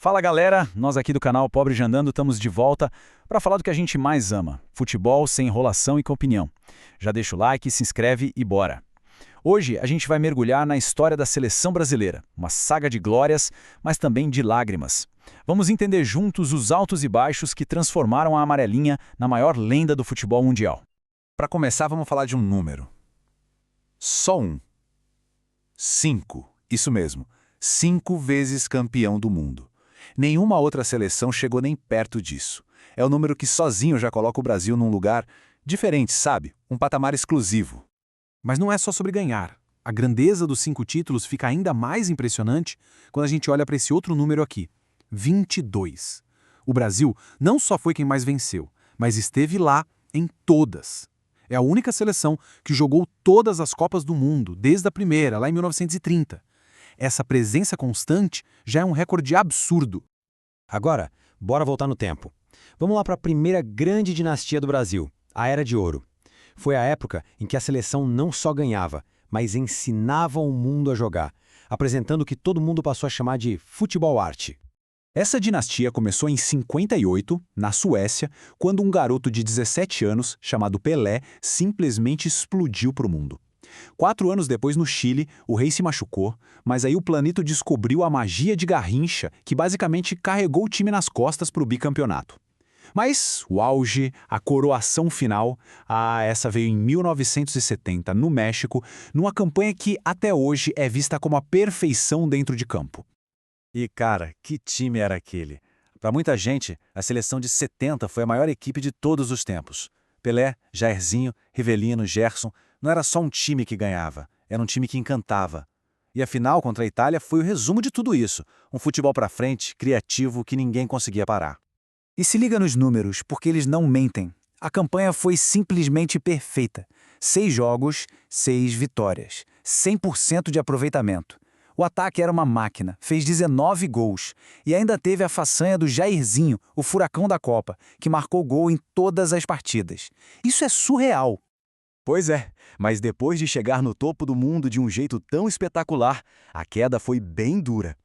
Fala galera, nós aqui do canal Pobre de Andando estamos de volta para falar do que a gente mais ama, futebol sem enrolação e com opinião. Já deixa o like, se inscreve e bora! Hoje a gente vai mergulhar na história da seleção brasileira, uma saga de glórias, mas também de lágrimas. Vamos entender juntos os altos e baixos que transformaram a amarelinha na maior lenda do futebol mundial. Para começar, vamos falar de um número. Só um. 5. Isso mesmo. 5 vezes campeão do mundo. Nenhuma outra seleção chegou nem perto disso. É o número que sozinho já coloca o Brasil num lugar diferente, sabe? Um patamar exclusivo. Mas não é só sobre ganhar. A grandeza dos 5 títulos fica ainda mais impressionante quando a gente olha para esse outro número aqui, 22. O Brasil não só foi quem mais venceu, mas esteve lá em todas. É a única seleção que jogou todas as Copas do Mundo, desde a primeira, lá em 1930. Essa presença constante já é um recorde absurdo. Agora, bora voltar no tempo. Vamos lá para a primeira grande dinastia do Brasil, a Era de Ouro. Foi a época em que a seleção não só ganhava, mas ensinava o mundo a jogar, apresentando o que todo mundo passou a chamar de futebol arte. Essa dinastia começou em 58, na Suécia, quando um garoto de 17 anos, chamado Pelé, simplesmente explodiu para o mundo. 4 anos depois, no Chile, o rei se machucou, mas aí o planeta descobriu a magia de Garrincha, que basicamente carregou o time nas costas para o bicampeonato. Mas o auge, a coroação final, essa veio em 1970, no México, numa campanha que até hoje é vista como a perfeição dentro de campo. E cara, que time era aquele? Para muita gente, a seleção de 70 foi a maior equipe de todos os tempos. Pelé, Jairzinho, Rivelino, Gerson, não era só um time que ganhava, era um time que encantava. E a final contra a Itália foi o resumo de tudo isso, um futebol para frente, criativo, que ninguém conseguia parar. E se liga nos números, porque eles não mentem. A campanha foi simplesmente perfeita. 6 jogos, 6 vitórias. 100% de aproveitamento. O ataque era uma máquina, fez 19 gols. E ainda teve a façanha do Jairzinho, o furacão da Copa, que marcou gol em todas as partidas. Isso é surreal. Pois é, mas depois de chegar no topo do mundo de um jeito tão espetacular, a queda foi bem dura.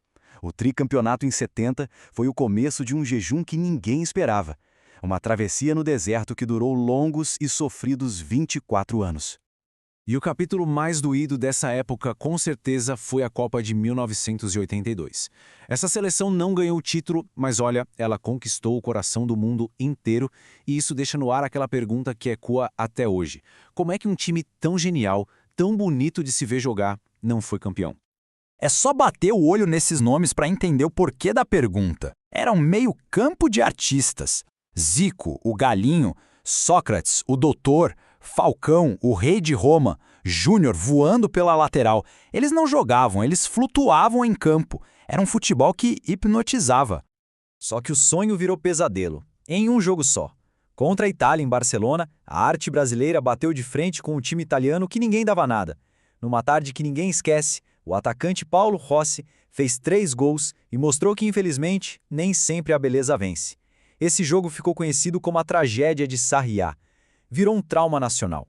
O tricampeonato em 70 foi o começo de um jejum que ninguém esperava. Uma travessia no deserto que durou longos e sofridos 24 anos. E o capítulo mais doído dessa época, com certeza, foi a Copa de 1982. Essa seleção não ganhou o título, mas olha, ela conquistou o coração do mundo inteiro e isso deixa no ar aquela pergunta que ecoa até hoje. Como é que um time tão genial, tão bonito de se ver jogar, não foi campeão? É só bater o olho nesses nomes para entender o porquê da pergunta. Era um meio-campo de artistas. Zico, o Galinho, Sócrates, o Doutor, Falcão, o Rei de Roma, Júnior voando pela lateral. Eles não jogavam, eles flutuavam em campo. Era um futebol que hipnotizava. Só que o sonho virou pesadelo, em um jogo só. Contra a Itália em Barcelona, a arte brasileira bateu de frente com o time italiano que ninguém dava nada. Numa tarde que ninguém esquece, o atacante Paulo Rossi fez 3 gols e mostrou que, infelizmente, nem sempre a beleza vence. Esse jogo ficou conhecido como a tragédia de Sarriá. Virou um trauma nacional.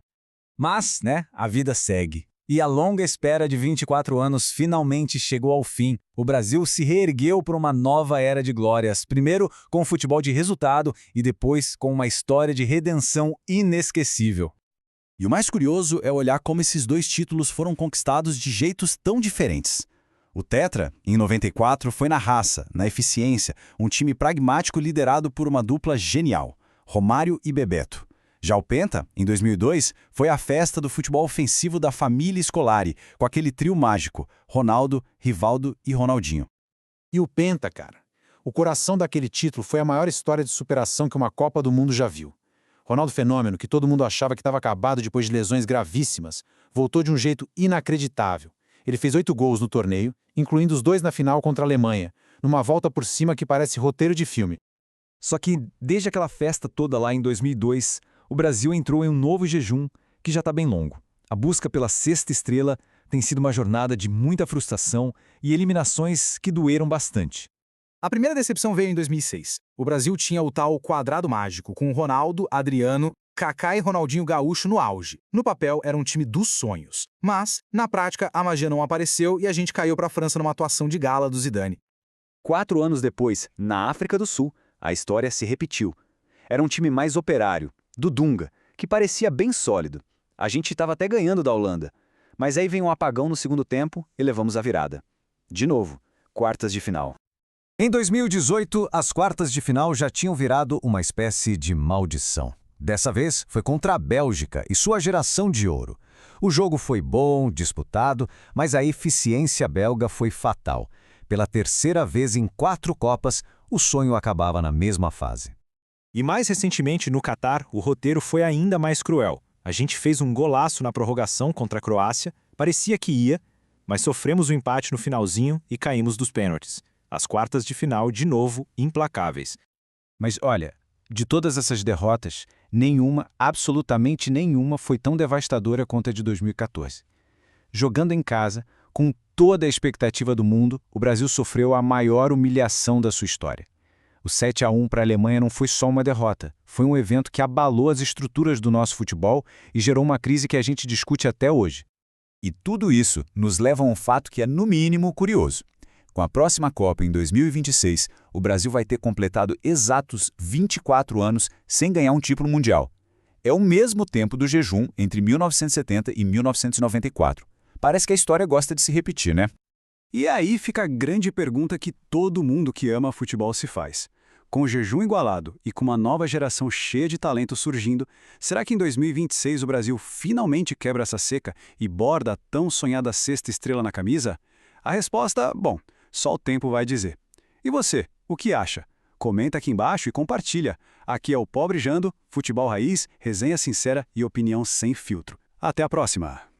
Mas, a vida segue. E a longa espera de 24 anos finalmente chegou ao fim. O Brasil se reergueu para uma nova era de glórias, primeiro com o futebol de resultado e depois com uma história de redenção inesquecível. E o mais curioso é olhar como esses 2 títulos foram conquistados de jeitos tão diferentes. O Tetra, em 94, foi na raça, na eficiência, um time pragmático liderado por uma dupla genial, Romário e Bebeto. Já o Penta, em 2002, foi a festa do futebol ofensivo da família Scolari, com aquele trio mágico, Ronaldo, Rivaldo e Ronaldinho. E o Penta, cara. O coração daquele título foi a maior história de superação que uma Copa do Mundo já viu. Ronaldo Fenômeno, que todo mundo achava que estava acabado depois de lesões gravíssimas, voltou de um jeito inacreditável. Ele fez 8 gols no torneio, incluindo os 2 na final contra a Alemanha, numa volta por cima que parece roteiro de filme. Só que, desde aquela festa toda lá em 2002, o Brasil entrou em um novo jejum que já está bem longo. A busca pela 6ª estrela tem sido uma jornada de muita frustração e eliminações que doeram bastante. A primeira decepção veio em 2006. O Brasil tinha o tal quadrado mágico, com Ronaldo, Adriano, Kaká e Ronaldinho Gaúcho no auge. No papel, era um time dos sonhos. Mas, na prática, a magia não apareceu e a gente caiu para a França numa atuação de gala do Zidane. 4 anos depois, na África do Sul, a história se repetiu. Era um time mais operário, do Dunga, que parecia bem sólido. A gente estava até ganhando da Holanda. Mas aí vem um apagão no segundo tempo e levamos a virada. De novo, quartas de final. Em 2018, as quartas de final já tinham virado uma espécie de maldição. Dessa vez, foi contra a Bélgica e sua geração de ouro. O jogo foi bom, disputado, mas a eficiência belga foi fatal. Pela terceira vez em 4 Copas, o sonho acabava na mesma fase. E mais recentemente, no Catar, o roteiro foi ainda mais cruel. A gente fez um golaço na prorrogação contra a Croácia, parecia que ia, mas sofremos o empate no finalzinho e caímos dos pênaltis. As quartas de final, de novo, implacáveis. Mas olha, de todas essas derrotas, nenhuma, absolutamente nenhuma, foi tão devastadora quanto a de 2014. Jogando em casa, com toda a expectativa do mundo, o Brasil sofreu a maior humilhação da sua história. O 7-1 para a Alemanha não foi só uma derrota, foi um evento que abalou as estruturas do nosso futebol e gerou uma crise que a gente discute até hoje. E tudo isso nos leva a um fato que é, no mínimo, curioso. Com a próxima Copa, em 2026, o Brasil vai ter completado exatos 24 anos sem ganhar um título mundial. É o mesmo tempo do jejum entre 1970 e 1994. Parece que a história gosta de se repetir, né? E aí fica a grande pergunta que todo mundo que ama futebol se faz. Com o jejum igualado e com uma nova geração cheia de talento surgindo, será que em 2026 o Brasil finalmente quebra essa seca e borda a tão sonhada sexta estrela na camisa? A resposta, bom, só o tempo vai dizer. E você, o que acha? Comenta aqui embaixo e compartilha. Aqui é o Pobre Jando, futebol raiz, resenha sincera e opinião sem filtro. Até a próxima!